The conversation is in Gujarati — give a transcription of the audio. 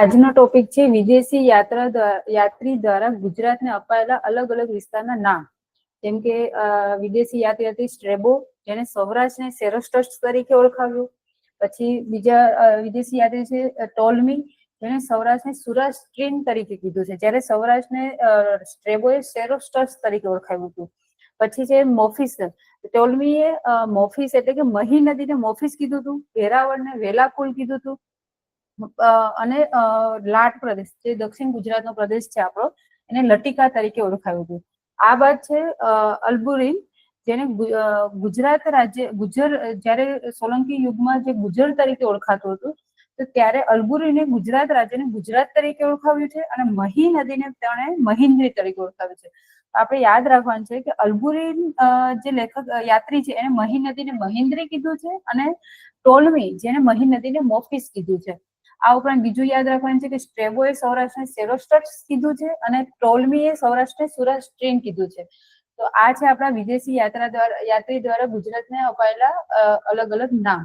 આજનો ટોપિક છે વિદેશી યાત્રી દ્વારા ગુજરાતને અપાયેલા અલગ અલગ વિસ્તારના નામ. જેમ કે વિદેશી યાત્રી સ્ટ્રેબો, જેને સૌરાષ્ટ્રને સેરોસ્ટસ તરીકે ઓળખાવ્યું. પછી બીજા વિદેશી યાત્રી છે ટોલમી, જેને સૌરાષ્ટ્રને સુરાસ્ટ્રીન તરીકે કીધું છે, જ્યારે સૌરાષ્ટ્રને સ્ટ્રેબોએ સેરોસ્ટસ તરીકે ઓળખાવ્યું હતું. પછી છે મોફિસ. ટોલમીએ મોફિસ એટલે કે મહી નદીને મોફિસ કીધું હતું, વેરાવળને વેલાકુલ કીધું હતું, અને લાટ પ્રદેશ જે દક્ષિણ ગુજરાતનો પ્રદેશ છે આપણો, એને લટિકા તરીકે ઓળખાવ્યું હતું. આ બાદ છે અલ્બુરીન, જેને ગુજરાત રાજ્ય ગુજર, જ્યારે સોલંકી યુગમાં જે ગુજર તરીકે ઓળખાતું હતું, તો ત્યારે અલ્બુરીને ગુજરાત રાજ્યને ગુજરાત તરીકે ઓળખાવ્યું છે, અને મહી નદીને તેણે મહિન્દ્રી તરીકે ઓળખાવ્યું છે. આપણે યાદ રાખવાનું છે કે અલ્બુરીન જે લેખક યાત્રી છે એને મહી નદીને મહિન્દ્રી કીધું છે, અને ટોલમી જેને મહી નદીને મોફિસ કીધું છે. આ ઉપરાંત બીજું યાદ રાખવાનું છે કે સ્ટ્રેબોએ સૌરાષ્ટ્રને સેરોસ્ટસ કીધું છે, અને ટોલમીએ સૌરાષ્ટ્રને સુરાસ્ટ્રીન કીધું છે. તો આ છે આપણા વિદેશી યાત્રી દ્વારા ગુજરાતને અપાયેલા અલગ અલગ નામ.